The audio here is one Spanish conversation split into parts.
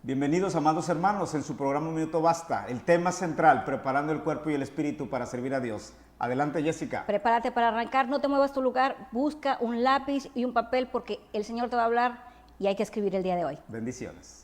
Bienvenidos, amados hermanos, en su programa Un Minuto Basta. El tema central, preparando el cuerpo y el espíritu para servir a Dios. Adelante, Jessica. Prepárate para arrancar, no te muevas tu lugar, busca un lápiz y un papel porque el Señor te va a hablar y hay que escribir el día de hoy. Bendiciones.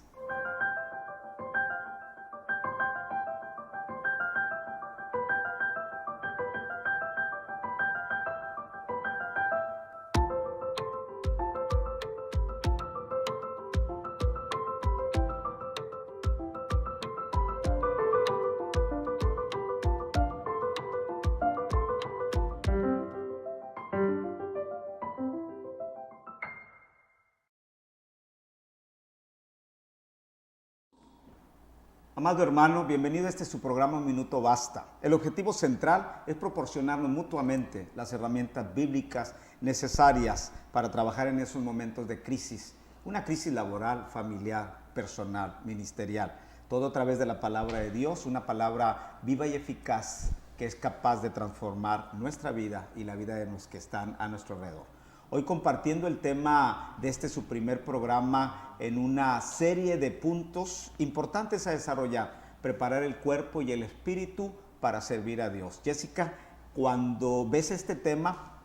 Amado hermano, bienvenido a su programa Un Minuto Basta. El objetivo central es proporcionarnos mutuamente las herramientas bíblicas necesarias para trabajar en esos momentos de crisis. Una crisis laboral, familiar, personal, ministerial. Todo a través de la palabra de Dios, una palabra viva y eficaz que es capaz de transformar nuestra vida y la vida de los que están a nuestro alrededor. Hoy compartiendo el tema de su primer programa en una serie de puntos importantes a desarrollar, preparar el cuerpo y el espíritu para servir a Dios. Jessica, cuando ves este tema,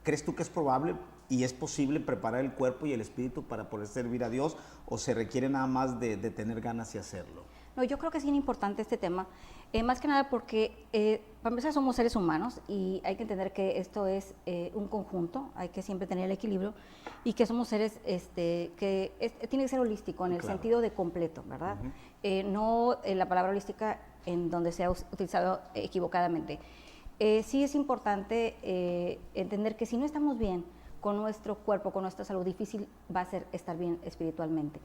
¿crees tú que es probable y es posible preparar el cuerpo y el espíritu para poder servir a Dios o se requiere nada más de tener ganas y hacerlo? No, yo creo que es bien importante este tema, más que nada porque para empezar somos seres humanos y hay que entender que esto es un conjunto, hay que siempre tener el equilibrio y que somos seres tiene que ser holístico en el sentido de completo, ¿verdad? No la palabra holística en donde se ha utilizado equivocadamente. Sí es importante entender que si no estamos bien con nuestro cuerpo, con nuestra salud, difícil va a ser estar bien espiritualmente.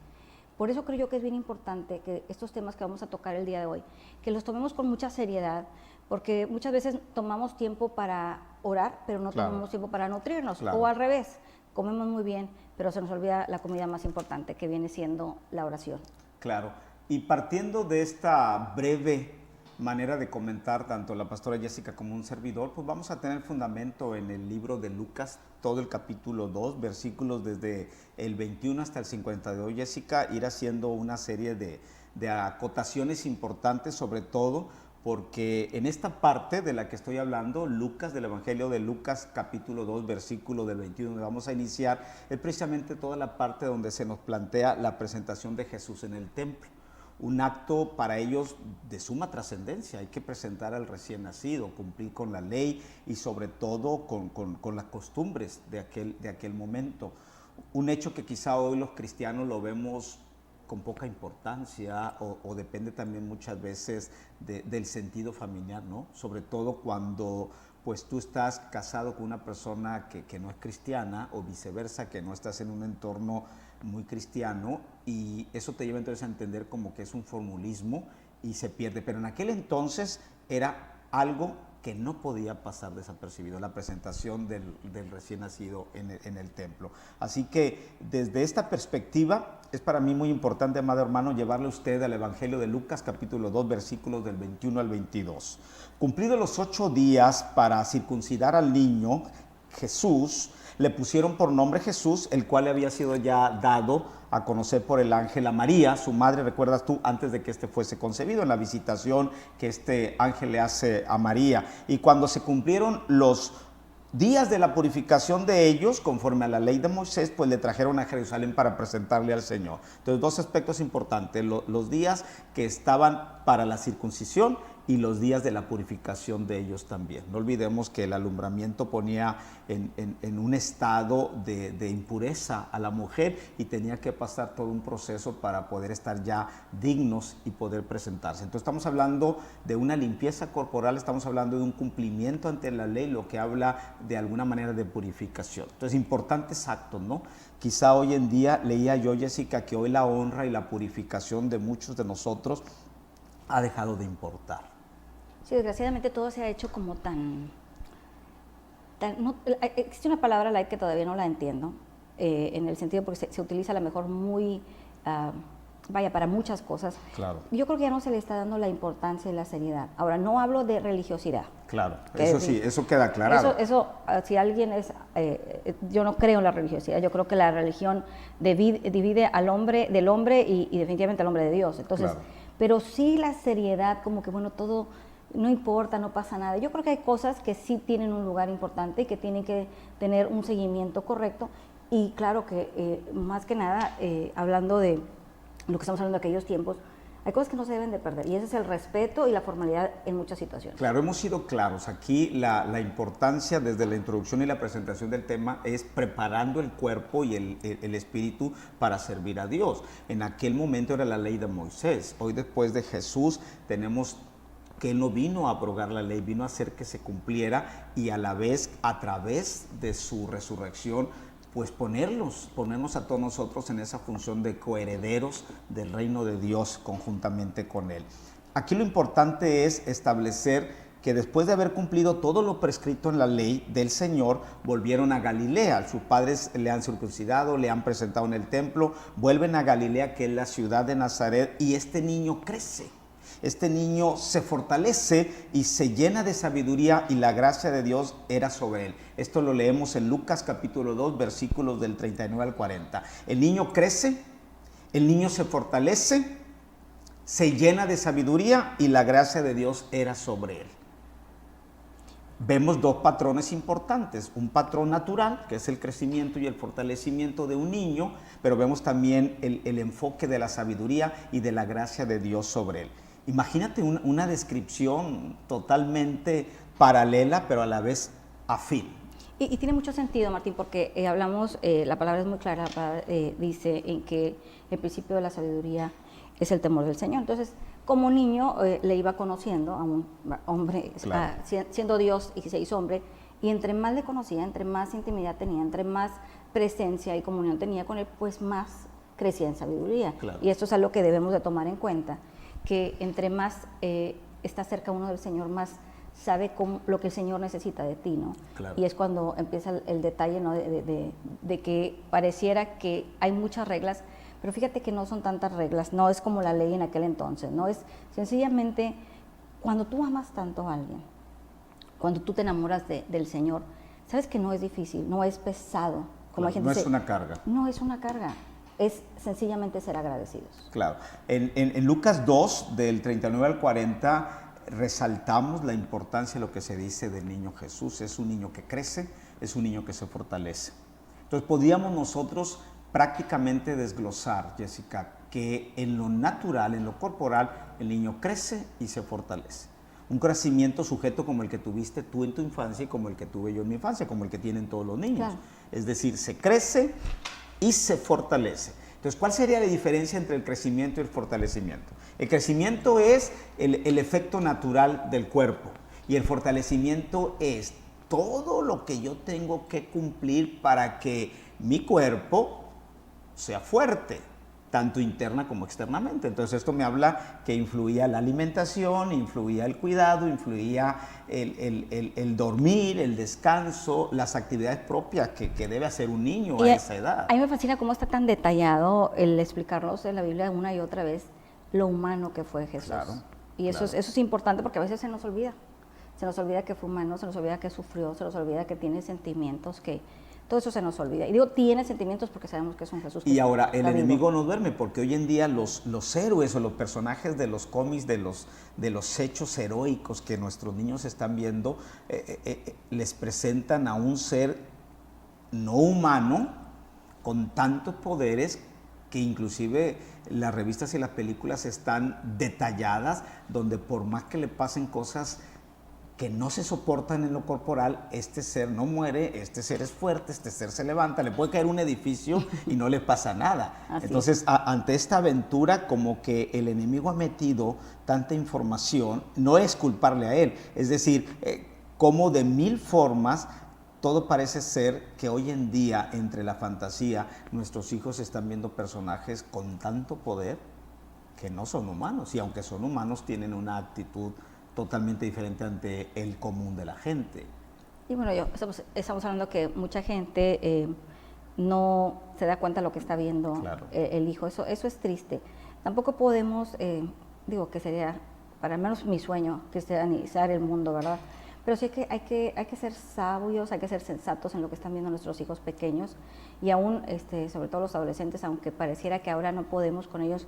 Por eso creo yo que es bien importante que estos temas que vamos a tocar el día de hoy, que los tomemos con mucha seriedad, porque muchas veces tomamos tiempo para orar, pero no tomamos tiempo para nutrirnos, o al revés, comemos muy bien, pero se nos olvida la comida más importante, que viene siendo la oración. Claro, y partiendo de esta breve manera de comentar tanto la pastora Jessica como un servidor, pues vamos a tener fundamento en el libro de Lucas, todo el capítulo 2, versículos desde el 21 hasta el 52. Jessica, ir haciendo una serie de acotaciones importantes, sobre todo porque en esta parte de la que estoy hablando, Lucas, del Evangelio de Lucas, capítulo 2, versículo del 21, donde vamos a iniciar, es precisamente toda la parte donde se nos plantea la presentación de Jesús en el templo. Un acto para ellos de suma trascendencia. Hay que presentar al recién nacido, cumplir con la ley y sobre todo con las costumbres de aquel momento. Un hecho que quizá hoy los cristianos lo vemos con poca importancia o depende también muchas veces del sentido familiar, ¿no? Sobre todo cuando pues tú estás casado con una persona que no es cristiana o viceversa, que no estás en un entorno muy cristiano y eso te lleva entonces a entender como que es un formulismo y se pierde. Pero en aquel entonces era algo que no podía pasar desapercibido, la presentación del recién nacido en el templo. Así que desde esta perspectiva es para mí muy importante, amado hermano, llevarle a usted al Evangelio de Lucas, capítulo 2, versículos del 21 al 22. Cumplidos los 8 días para circuncidar al niño, Jesús, le pusieron por nombre Jesús, el cual le había sido ya dado a conocer por el ángel a María, su madre, recuerdas tú, antes de que fuese concebido, en la visitación que este ángel le hace a María. Y cuando se cumplieron los días de la purificación de ellos, conforme a la ley de Moisés, pues le trajeron a Jerusalén para presentarle al Señor. Entonces, dos aspectos importantes, los días que estaban para la circuncisión y los días de la purificación de ellos también. No olvidemos que el alumbramiento ponía en un estado de impureza a la mujer y tenía que pasar todo un proceso para poder estar ya dignos y poder presentarse. Entonces estamos hablando de una limpieza corporal, estamos hablando de un cumplimiento ante la ley, lo que habla de alguna manera de purificación. Entonces importantes actos, ¿no? Quizá hoy en día, leía yo, Jessica, que hoy la honra y la purificación de muchos de nosotros ha dejado de importar. Sí, desgraciadamente todo se ha hecho como existe una palabra like que todavía no la entiendo, en el sentido porque se utiliza a lo mejor muy, para muchas cosas. Claro. Yo creo que ya no se le está dando la importancia y la seriedad. Ahora, no hablo de religiosidad. Claro, eso sí, eso queda aclarado. Eso si alguien es yo no creo en la religiosidad, yo creo que la religión divide al hombre del hombre y definitivamente al hombre de Dios. Entonces, Claro. pero sí la seriedad, como que bueno, todo no importa, no pasa nada. Yo creo que hay cosas que sí tienen un lugar importante y que tienen que tener un seguimiento correcto. Y claro que más que nada, hablando de lo que estamos hablando de aquellos tiempos, hay cosas que no se deben de perder, y ese es el respeto y la formalidad en muchas situaciones. Claro, hemos sido claros. Aquí la importancia desde la introducción y la presentación del tema es preparando el cuerpo y el espíritu para servir a Dios. En aquel momento era la ley de Moisés. Hoy, después de Jesús, tenemos que Él no vino a abrogar la ley, vino a hacer que se cumpliera, y a la vez, a través de su resurrección, pues ponernos a todos nosotros en esa función de coherederos del reino de Dios conjuntamente con Él. Aquí lo importante es establecer que después de haber cumplido todo lo prescrito en la ley del Señor, volvieron a Galilea. Sus padres le han circuncidado, le han presentado en el templo, vuelven a Galilea, que es la ciudad de Nazaret, y este niño crece. Este niño se fortalece y se llena de sabiduría, y la gracia de Dios era sobre él. Esto lo leemos en Lucas capítulo 2, versículos del 39 al 40. El niño crece, el niño se fortalece, se llena de sabiduría, y la gracia de Dios era sobre él. Vemos dos patrones importantes: un patrón natural, que es el crecimiento y el fortalecimiento de un niño, pero vemos también el enfoque de la sabiduría y de la gracia de Dios sobre él. Imagínate una descripción totalmente paralela, pero a la vez afín. Y tiene mucho sentido, Martín, porque hablamos, la palabra es muy clara, la palabra, dice en que el principio de la sabiduría es el temor del Señor. Entonces, como niño le iba conociendo a un hombre, Claro. siendo Dios y se hizo hombre, y entre más le conocía, entre más intimidad tenía, entre más presencia y comunión tenía con él, pues más crecía en sabiduría. Claro. Y esto es algo que debemos de tomar en cuenta, que entre más está cerca uno del Señor, más sabe lo que el Señor necesita de ti, ¿no? Claro. Y es cuando empieza el detalle, ¿no? de que pareciera que hay muchas reglas, pero fíjate que no son tantas reglas, no es como la ley en aquel entonces, ¿no? Es sencillamente cuando tú amas tanto a alguien, cuando tú te enamoras del Señor, sabes que no es difícil, no es pesado. Como hay gente No dice, es una carga. No es una carga, es sencillamente ser agradecidos. Claro. En Lucas 2, del 39 al 40, resaltamos la importancia de lo que se dice del niño Jesús. Es un niño que crece, es un niño que se fortalece. Entonces podríamos nosotros prácticamente desglosar, Jessica, que en lo natural, en lo corporal, el niño crece y se fortalece. Un crecimiento sujeto como el que tuviste tú en tu infancia y como el que tuve yo en mi infancia, como el que tienen todos los niños. Claro. Es decir, se crece y se fortalece. Entonces, ¿cuál sería la diferencia entre el crecimiento y el fortalecimiento? El crecimiento es el efecto natural del cuerpo, y el fortalecimiento es todo lo que yo tengo que cumplir para que mi cuerpo sea fuerte, tanto interna como externamente. Entonces esto me habla que influía la alimentación, influía el cuidado, influía el dormir, el descanso, las actividades propias que debe hacer un niño a esa edad. A mí me fascina cómo está tan detallado el explicarnos en la Biblia una y otra vez lo humano que fue Jesús. Claro, y eso, claro. eso es importante, porque a veces se nos olvida. Se nos olvida que fue humano, se nos olvida que sufrió, se nos olvida que tiene sentimientos, que todo eso se nos olvida. Y digo, tiene sentimientos porque sabemos que es un Jesús. Y ahora, el vivo. enemigo no duerme, porque hoy en día los héroes o los personajes de los cómics, de los hechos heroicos que nuestros niños están viendo, les presentan a un ser no humano con tantos poderes que inclusive las revistas y las películas están detalladas, donde por más que le pasen cosas que no se soportan en lo corporal, este ser no muere, este ser es fuerte, este ser se levanta, le puede caer un edificio y no le pasa nada. Así Entonces, ante esta aventura, como que el enemigo ha metido tanta información, no es culparle a él, es decir, como de mil formas, todo parece ser que hoy en día, entre la fantasía, nuestros hijos están viendo personajes con tanto poder que no son humanos, y aunque son humanos, tienen una actitud totalmente diferente ante el común de la gente. Y bueno, estamos hablando que mucha gente no se da cuenta de lo que está viendo. Claro. El hijo. Eso es triste. Tampoco podemos, digo que sería, para al menos mi sueño, cristianizar el mundo, ¿verdad? Pero sí hay que ser sabios, hay que ser sensatos en lo que están viendo nuestros hijos pequeños y aún, sobre todo los adolescentes, aunque pareciera que ahora no podemos con ellos,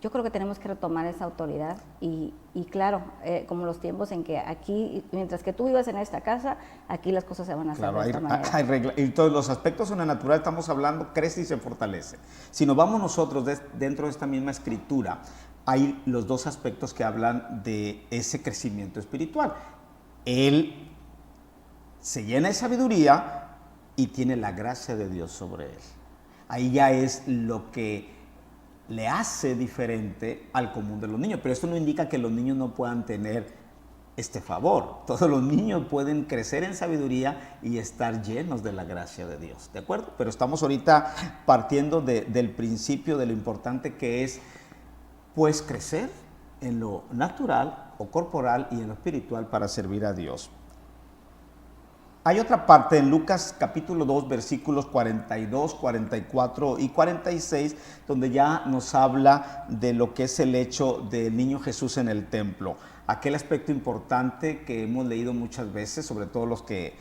yo creo que tenemos que retomar esa autoridad y claro, como los tiempos en que aquí, mientras que tú vivas en esta casa, aquí las cosas se van a hacer Claro, de esta manera. hay reglas. Y todos los aspectos en la natural estamos hablando, crece y se fortalece. Si nos vamos nosotros dentro de esta misma escritura, hay los dos aspectos que hablan de ese crecimiento espiritual. Él se llena de sabiduría y tiene la gracia de Dios sobre él. Ahí ya es lo que le hace diferente al común de los niños. Pero esto no indica que los niños no puedan tener este favor. Todos los niños pueden crecer en sabiduría y estar llenos de la gracia de Dios, ¿de acuerdo? Pero estamos ahorita partiendo del principio de lo importante que es, pues, crecer en lo natural o corporal y en lo espiritual para servir a Dios. Hay otra parte en Lucas capítulo 2, versículos 42, 44 y 46, donde ya nos habla de lo que es el hecho del niño Jesús en el templo. Aquel aspecto importante que hemos leído muchas veces, sobre todo los que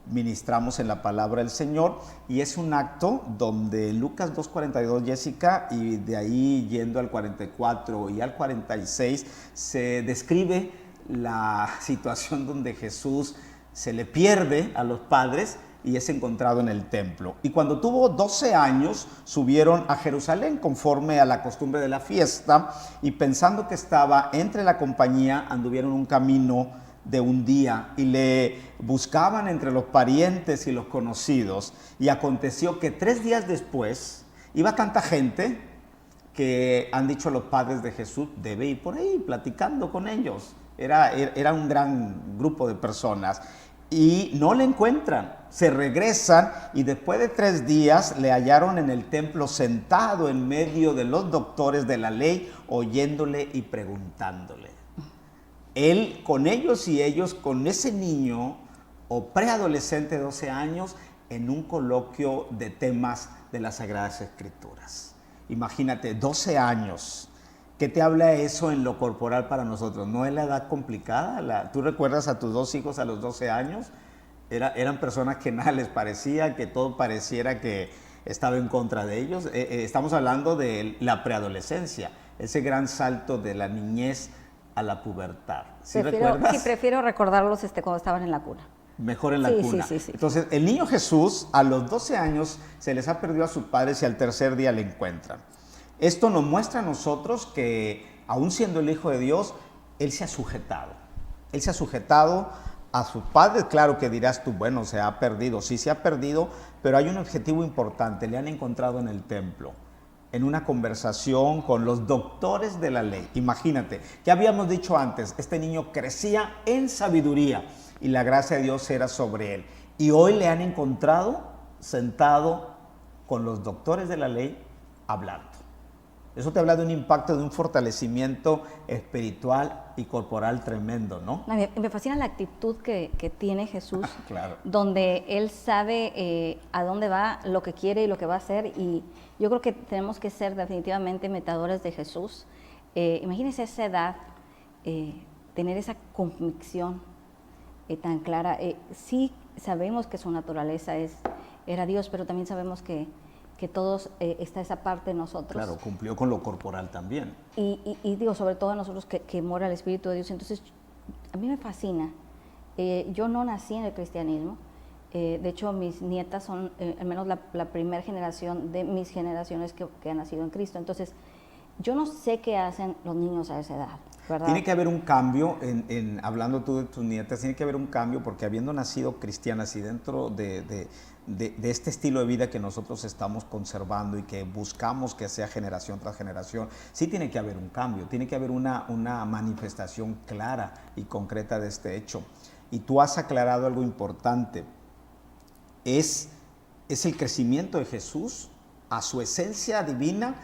ministramos en la palabra del Señor, y es un acto donde Lucas 2:42, Jessica, y de ahí yendo al 44 y al 46, se describe la situación donde Jesús se le pierde a los padres y es encontrado en el templo. Y cuando tuvo 12 años, subieron a Jerusalén conforme a la costumbre de la fiesta, y pensando que estaba entre la compañía, anduvieron un camino de un día y le buscaban entre los parientes y los conocidos. Y aconteció que 3 días después iba tanta gente que han dicho a los padres de Jesús, debe ir por ahí platicando con ellos. Era un gran grupo de personas. Y no le encuentran, se regresan y después de 3 días le hallaron en el templo sentado en medio de los doctores de la ley, oyéndole y preguntándole. Él con ellos y ellos con ese niño o preadolescente de 12 años en un coloquio de temas de las Sagradas Escrituras. Imagínate, 12 años. ¿Qué te habla eso en lo corporal para nosotros? ¿No es la edad complicada? ¿Tú recuerdas a tus 2 hijos a los 12 años? Eran personas que nada les parecía, que todo pareciera que estaba en contra de ellos. Estamos hablando de la preadolescencia, ese gran salto de la niñez a la pubertad. ¿Sí recuerdas? Sí, prefiero recordarlos cuando estaban en la cuna. Mejor en la cuna. Sí. Entonces, el niño Jesús, a los 12 años, se les ha perdido a sus padres y al tercer día le encuentran. Esto nos muestra a nosotros que, aún siendo el Hijo de Dios, Él se ha sujetado. Él se ha sujetado a sus padres. Claro que dirás tú, bueno, se ha perdido. Sí, se ha perdido, pero hay un objetivo importante. Le han encontrado en el templo, en una conversación con los doctores de la ley. Imagínate, ya habíamos dicho antes, este niño crecía en sabiduría y la gracia de Dios era sobre él. Y hoy le han encontrado sentado con los doctores de la ley hablando. Eso te habla de un impacto, de un fortalecimiento espiritual y corporal tremendo, ¿no? Me fascina la actitud que tiene Jesús, claro, donde Él sabe a dónde va, lo que quiere y lo que va a hacer, y yo creo que tenemos que ser definitivamente imitadores de Jesús. Imagínense esa edad, tener esa convicción tan clara. Sí sabemos que su naturaleza era Dios, pero también sabemos que todos está esa parte de nosotros. Claro, cumplió con lo corporal también. Y digo, sobre todo nosotros que mora el Espíritu de Dios. Entonces, a mí me fascina. Yo no nací en el cristianismo. De hecho, mis nietas son al menos la primera generación de mis generaciones que han nacido en Cristo. Entonces, yo no sé qué hacen los niños a esa edad, ¿verdad? Tiene que haber un cambio, hablando tú de tus nietas, tiene que haber un cambio porque habiendo nacido cristianas y dentro de este estilo de vida que nosotros estamos conservando y que buscamos que sea generación tras generación, sí tiene que haber un cambio, tiene que haber una manifestación clara y concreta de este hecho. Y tú has aclarado algo importante, es el crecimiento de Jesús a su esencia divina.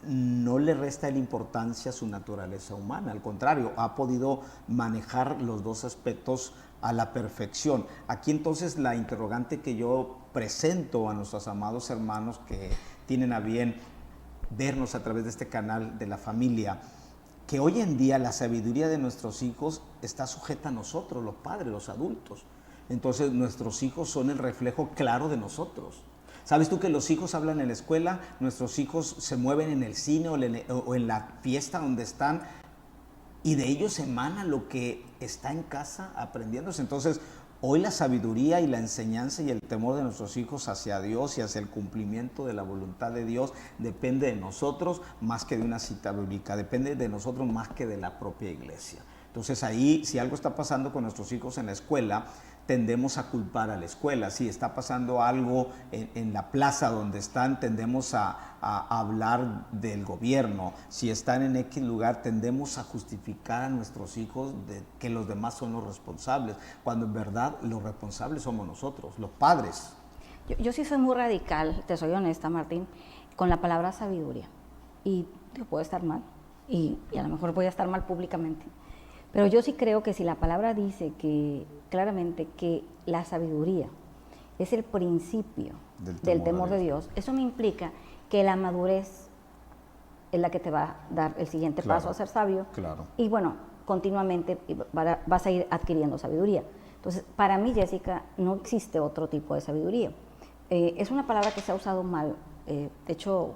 No le resta la importancia a su naturaleza humana, al contrario, ha podido manejar los dos aspectos a la perfección. Aquí entonces la interrogante que yo presento a nuestros amados hermanos que tienen a bien vernos a través de este canal de la familia que hoy en día la sabiduría de nuestros hijos está sujeta a nosotros, los padres, los adultos. Entonces nuestros hijos son el reflejo claro de nosotros. ¿Sabes tú que los hijos hablan en la escuela? Nuestros hijos se mueven en el cine o en la fiesta donde están, y de ellos emana lo que está en casa aprendiéndose. Entonces, hoy la sabiduría y la enseñanza y el temor de nuestros hijos hacia Dios y hacia el cumplimiento de la voluntad de Dios depende de nosotros más que de una cita bíblica, depende de nosotros más que de la propia iglesia. Entonces ahí, si algo está pasando con nuestros hijos en la escuela, tendemos a culpar a la escuela. Si está pasando algo en la plaza donde están, tendemos a hablar del gobierno. Si están en X lugar, tendemos a justificar a nuestros hijos de que los demás son los responsables, cuando en verdad los responsables somos nosotros, los padres. Yo sí soy muy radical, te soy honesta, Martín, con la palabra sabiduría. Y puedo estar mal, y a lo mejor voy a estar mal públicamente. Pero yo sí creo que si la palabra dice que claramente que la sabiduría es el principio del temor de Dios, eso me implica que la madurez es la que te va a dar el siguiente paso a ser sabio. Claro. Y bueno, continuamente vas a ir adquiriendo sabiduría. Entonces, para mí, Jessica, no existe otro tipo de sabiduría. Es una palabra que se ha usado mal. De hecho,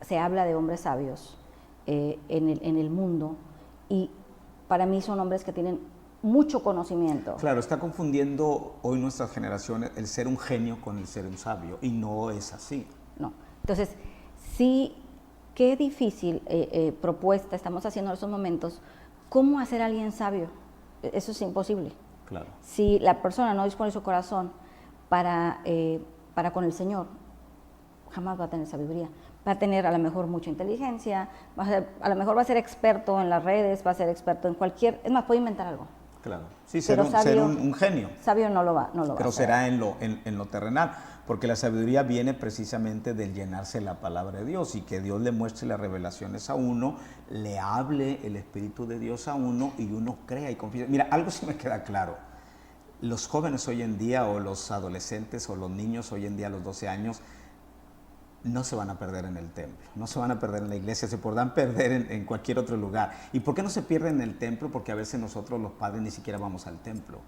se habla de hombres sabios en el mundo, y para mí son hombres que tienen mucho conocimiento. Claro, está confundiendo hoy nuestras generaciones el ser un genio con el ser un sabio, y no es así. No. Entonces, sí, qué difícil propuesta estamos haciendo en estos momentos. ¿Cómo hacer a alguien sabio? Eso es imposible. Claro. Si la persona no dispone su corazón para con el Señor, jamás va a tener sabiduría. Va a tener a lo mejor mucha inteligencia, a lo mejor va a ser experto en las redes, va a ser experto en cualquier... Es más, puede inventar algo. Claro. Sí, ser un genio. Sabio no lo va a hacer. Pero será en lo terrenal, porque la sabiduría viene precisamente del llenarse la palabra de Dios, y que Dios le muestre las revelaciones a uno, le hable el Espíritu de Dios a uno, y uno crea y confía. Mira, algo sí me queda claro. Los jóvenes hoy en día, o los adolescentes, o los niños hoy en día a los 12 años, no se van a perder en el templo, no se van a perder en la iglesia, se podrán perder en cualquier otro lugar. ¿Y por qué no se pierden en el templo? Porque a veces nosotros los padres ni siquiera vamos al templo.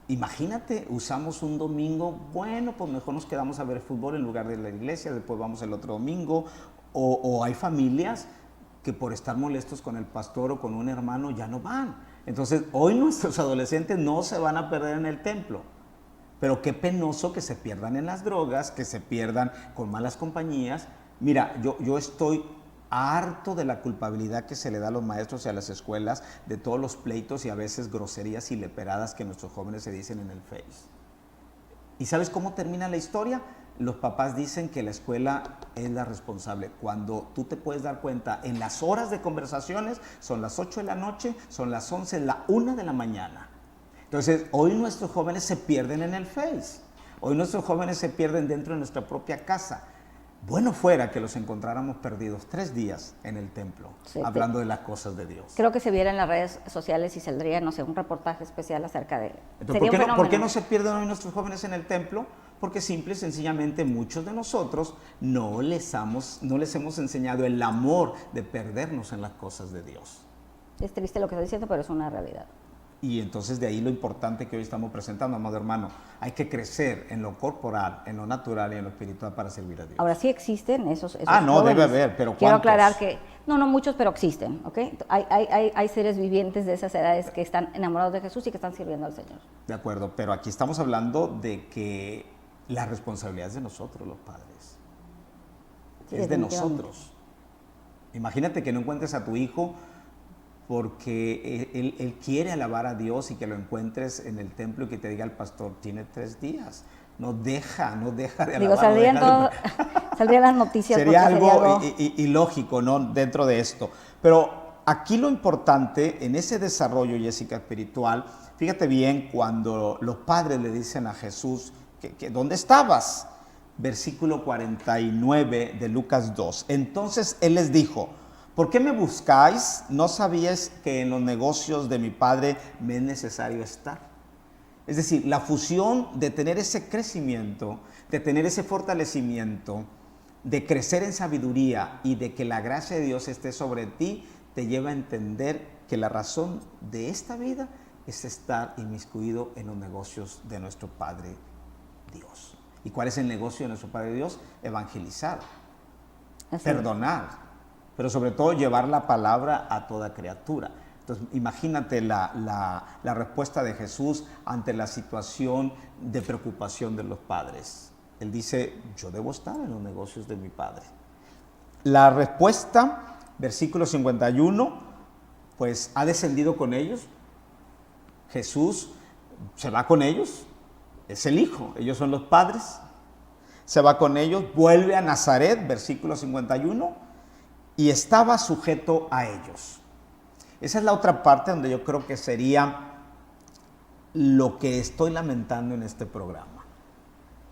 Imagínate, usamos un domingo, bueno, pues mejor nos quedamos a ver fútbol en lugar de la iglesia, después vamos el otro domingo, o hay familias que por estar molestos con el pastor o con un hermano ya no van. Entonces, hoy nuestros adolescentes no se van a perder en el templo. Pero qué penoso que se pierdan en las drogas, que se pierdan con malas compañías. Mira, yo estoy harto de la culpabilidad que se le da a los maestros y a las escuelas, de todos los pleitos y a veces groserías y leperadas que nuestros jóvenes se dicen en el Face. ¿Y sabes cómo termina la historia? Los papás dicen que la escuela es la responsable, cuando tú te puedes dar cuenta, en las horas de conversaciones, son las 8 de la noche, son las 11, la 1 de la mañana. Entonces, hoy nuestros jóvenes se pierden en el Face, hoy nuestros jóvenes se pierden dentro de nuestra propia casa. Bueno fuera que los encontráramos perdidos 3 días en el templo, sí, hablando de las cosas de Dios. Creo que se viera en las redes sociales y saldría, no sé, un reportaje especial acerca de... Entonces, ¿por qué no se pierden hoy nuestros jóvenes en el templo? Porque simple y sencillamente muchos de nosotros no les hemos enseñado el amor de perdernos en las cosas de Dios. Es triste lo que está diciendo, pero es una realidad. Y entonces de ahí lo importante que hoy estamos presentando, amado hermano. Hay que crecer en lo corporal, en lo natural y en lo espiritual para servir a Dios. Ahora sí existen esos no, jóvenes. Debe haber, pero ¿cuántos? Quiero aclarar que, no muchos, pero existen, ¿ok? Hay seres vivientes de esas edades que están enamorados de Jesús y que están sirviendo al Señor. De acuerdo, pero aquí estamos hablando de que la responsabilidad es de nosotros, los padres. Sí, es de nosotros. Imagínate que no encuentres a tu hijo porque él quiere alabar a Dios, y que lo encuentres en el templo y que te diga el pastor, tiene 3 días. No deja de alabar. Digo, saldrían las noticias. Sería algo ilógico, ¿no?, dentro de esto. Pero aquí lo importante en ese desarrollo, Jessica, espiritual, fíjate bien cuando los padres le dicen a Jesús, ¿dónde estabas? Versículo 49 de Lucas 2. Entonces él les dijo, ¿por qué me buscáis? ¿No sabíais que en los negocios de mi Padre me es necesario estar? Es decir, la fusión de tener ese crecimiento, de tener ese fortalecimiento, de crecer en sabiduría y de que la gracia de Dios esté sobre ti, te lleva a entender que la razón de esta vida es estar inmiscuido en los negocios de nuestro Padre Dios. ¿Y cuál es el negocio de nuestro Padre Dios? Evangelizar, perdonar, pero sobre todo llevar la palabra a toda criatura. Entonces, imagínate la respuesta de Jesús ante la situación de preocupación de los padres. Él dice, yo debo estar en los negocios de mi Padre. La respuesta, versículo 51, pues ha descendido con ellos. Jesús se va con ellos, es el Hijo, ellos son los padres. Se va con ellos, vuelve a Nazaret, versículo 51, y estaba sujeto a ellos. Esa es la otra parte donde yo creo que sería lo que estoy lamentando en este programa.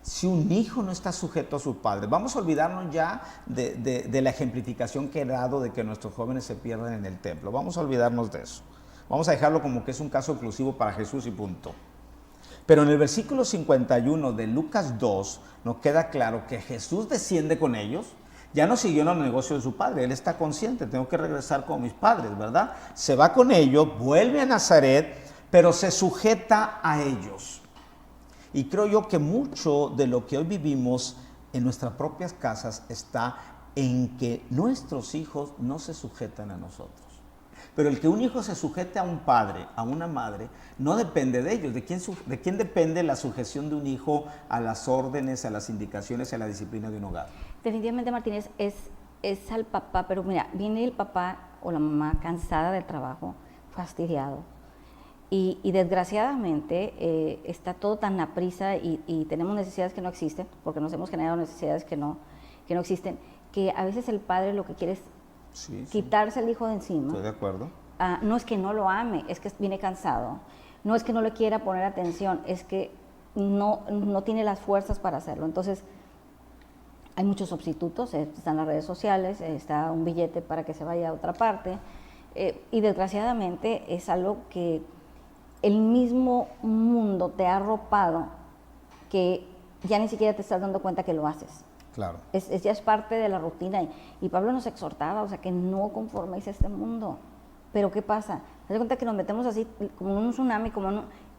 Si un hijo no está sujeto a sus padres, vamos a olvidarnos ya de la ejemplificación que he dado de que nuestros jóvenes se pierden en el templo. Vamos a olvidarnos de eso. Vamos a dejarlo como que es un caso exclusivo para Jesús y punto. Pero en el versículo 51 de Lucas 2 nos queda claro que Jesús desciende con ellos. Ya no siguió en los negocios de su padre, él está consciente, tengo que regresar con mis padres, ¿verdad? Se va con ellos, vuelve a Nazaret, pero se sujeta a ellos. Y creo yo que mucho de lo que hoy vivimos en nuestras propias casas está en que nuestros hijos no se sujetan a nosotros. Pero el que un hijo se sujete a un padre, a una madre, no depende de ellos. ¿De quién depende la sujeción de un hijo a las órdenes, a las indicaciones, a la disciplina de un hogar? Definitivamente, Martínez, es al papá, pero mira, viene el papá o la mamá cansada del trabajo, fastidiado, y desgraciadamente está todo tan aprisa y tenemos necesidades que no existen, porque nos hemos generado necesidades que no existen, que a veces el padre lo que quiere es quitarse al hijo de encima. Estoy de acuerdo. No es que no lo ame, es que viene cansado. No es que no le quiera poner atención, es que no tiene las fuerzas para hacerlo. Entonces, hay muchos sustitutos, están las redes sociales, está un billete para que se vaya a otra parte, y desgraciadamente es algo que el mismo mundo te ha arropado, que ya ni siquiera te estás dando cuenta que lo haces. Claro. Ya es parte de la rutina. Y Pablo nos exhortaba, o sea, que no conforméis a este mundo. Pero ¿qué pasa? Te das cuenta que nos metemos así como en un tsunami,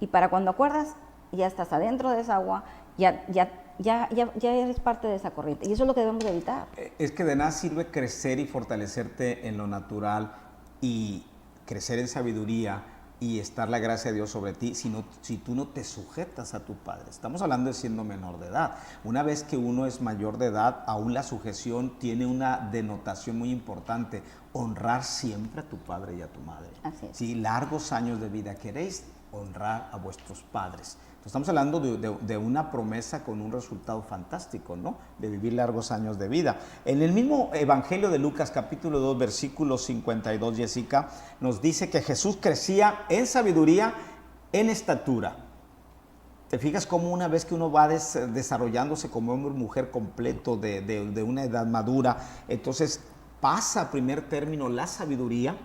y para cuando acuerdas, ya estás adentro de esa agua, ya eres parte de esa corriente. Y eso es lo que debemos de evitar. Es que de nada sirve crecer y fortalecerte en lo natural y crecer en sabiduría y estar la gracia de Dios sobre ti, si tú no te sujetas a tu padre. Estamos hablando de siendo menor de edad. Una vez que uno es mayor de edad, aún la sujeción tiene una denotación muy importante: honrar siempre a tu padre y a tu madre. Así es. Sí, largos años de vida. ¿Queréis honrar a vuestros padres? Entonces, estamos hablando de una promesa con un resultado fantástico, ¿no? De vivir largos años de vida. En el mismo Evangelio de Lucas, capítulo 2, versículo 52, Jessica, nos dice que Jesús crecía en sabiduría, en estatura. ¿Te fijas cómo una vez que uno va desarrollándose como hombre o mujer completo de una edad madura, entonces pasa a primer término la sabiduría?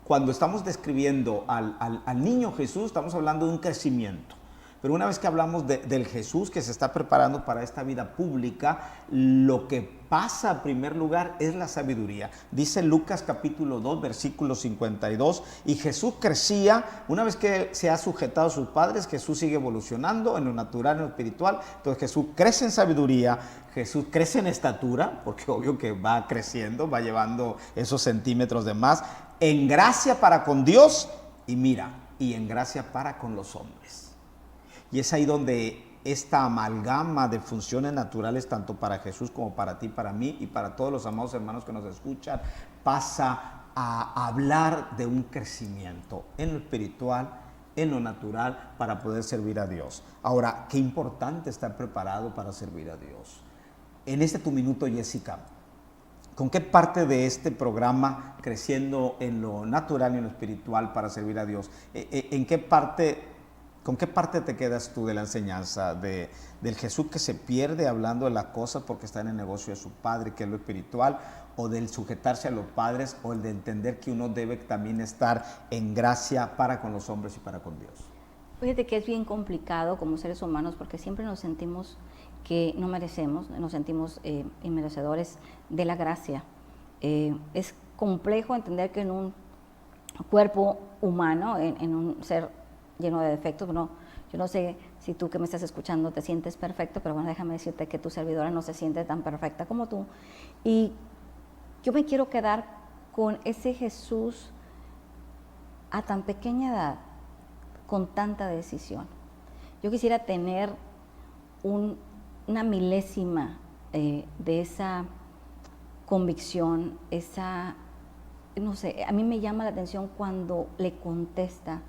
Cuando estamos describiendo al niño Jesús, estamos hablando de un crecimiento. Pero una vez que hablamos del Jesús que se está preparando para esta vida pública, lo que pasa a primer lugar es la sabiduría. Dice Lucas capítulo 2, versículo 52, y Jesús crecía. Una vez que se ha sujetado a sus padres, Jesús sigue evolucionando en lo natural, en lo espiritual. Entonces Jesús crece en sabiduría, Jesús crece en estatura, porque obvio que va creciendo, va llevando esos centímetros de más, en gracia para con Dios y en gracia para con los hombres. Y es ahí donde esta amalgama de funciones naturales, tanto para Jesús como para ti, para mí y para todos los amados hermanos que nos escuchan, pasa a hablar de un crecimiento en lo espiritual, en lo natural, para poder servir a Dios. Ahora, qué importante estar preparado para servir a Dios. En este tu minuto, Jessica, ¿con qué parte de este programa, creciendo en lo natural y en lo espiritual para servir a Dios, ¿con qué parte te quedas tú de la enseñanza del Jesús que se pierde hablando de las cosas porque está en el negocio de su padre, que es lo espiritual, o del sujetarse a los padres, o el de entender que uno debe también estar en gracia para con los hombres y para con Dios? Fíjate que es bien complicado como seres humanos, porque siempre nos sentimos que no merecemos, nos sentimos inmerecedores de la gracia. Es complejo entender que en un cuerpo humano, en un ser lleno de defectos, bueno, yo no sé si tú que me estás escuchando te sientes perfecto, pero bueno, déjame decirte que tu servidora no se siente tan perfecta como tú. Y yo me quiero quedar con ese Jesús a tan pequeña edad, con tanta decisión. Yo quisiera tener una milésima de esa convicción, no sé, a mí me llama la atención cuando le contesta,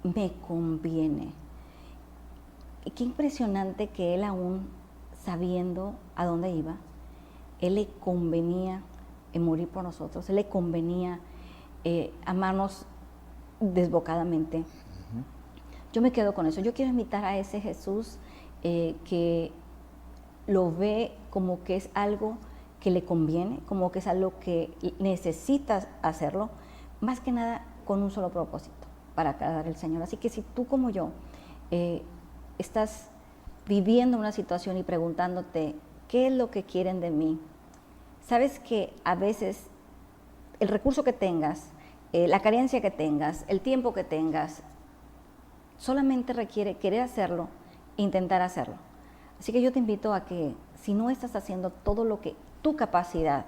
me conviene. Y qué impresionante que él, aún sabiendo a dónde iba, él le convenía morir por nosotros, él le convenía amarnos desbocadamente. Yo me quedo con eso. Yo quiero imitar a ese Jesús que lo ve como que es algo que le conviene, como que es algo que necesitas hacerlo, más que nada con un solo propósito, para agradar al Señor. Así que si tú como yo estás viviendo una situación y preguntándote qué es lo que quieren de mí, sabes que a veces el recurso que tengas, la carencia que tengas, el tiempo que tengas, solamente requiere querer hacerlo e intentar hacerlo. Así que yo te invito a que si no estás haciendo todo lo que tu capacidad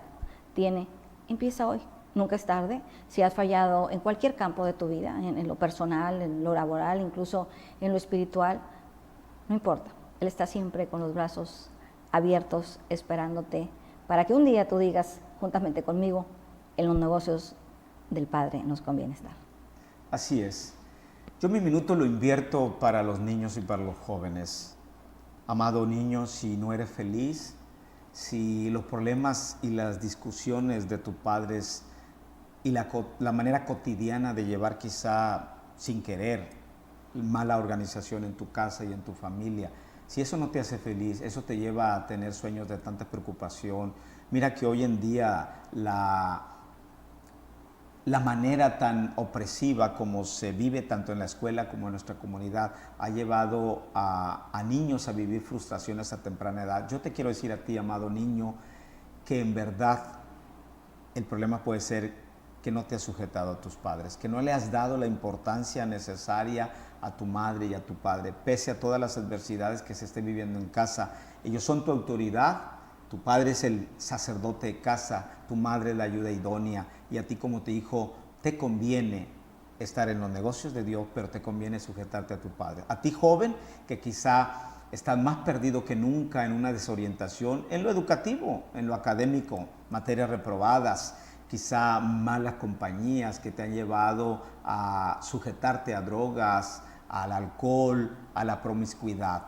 tiene, empieza hoy. Nunca es tarde. Si has fallado en cualquier campo de tu vida, en lo personal, en lo laboral, incluso en lo espiritual, no importa. Él está siempre con los brazos abiertos esperándote para que un día tú digas juntamente conmigo, en los negocios del Padre nos conviene estar. Así es. Yo mi minuto lo invierto para los niños y para los jóvenes. Amado niño, si no eres feliz, si los problemas y las discusiones de tus padres y la manera cotidiana de llevar quizá sin querer mala organización en tu casa y en tu familia, si eso no te hace feliz, eso te lleva a tener sueños de tanta preocupación. Mira que hoy en día la manera tan opresiva como se vive tanto en la escuela como en nuestra comunidad ha llevado a niños a vivir frustraciones a temprana edad. Yo te quiero decir a ti, amado niño, que en verdad el problema puede ser que no te has sujetado a tus padres, que no le has dado la importancia necesaria a tu madre y a tu padre, pese a todas las adversidades que se estén viviendo en casa. Ellos son tu autoridad. Tu padre es el sacerdote de casa, tu madre es la ayuda idónea, y a ti como te dijo, te conviene estar en los negocios de Dios, pero te conviene sujetarte a tu padre. A ti joven, que quizá estás más perdido que nunca en una desorientación, en lo educativo, en lo académico, materias reprobadas, quizá malas compañías que te han llevado a sujetarte a drogas, al alcohol, a la promiscuidad.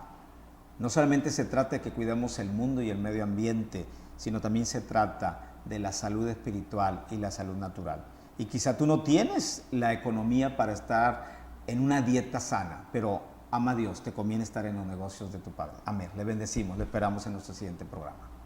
No solamente se trata de que cuidemos el mundo y el medio ambiente, sino también se trata de la salud espiritual y la salud natural. Y quizá tú no tienes la economía para estar en una dieta sana, pero ama a Dios, te conviene estar en los negocios de tu Padre. Amén. Le bendecimos, le esperamos en nuestro siguiente programa.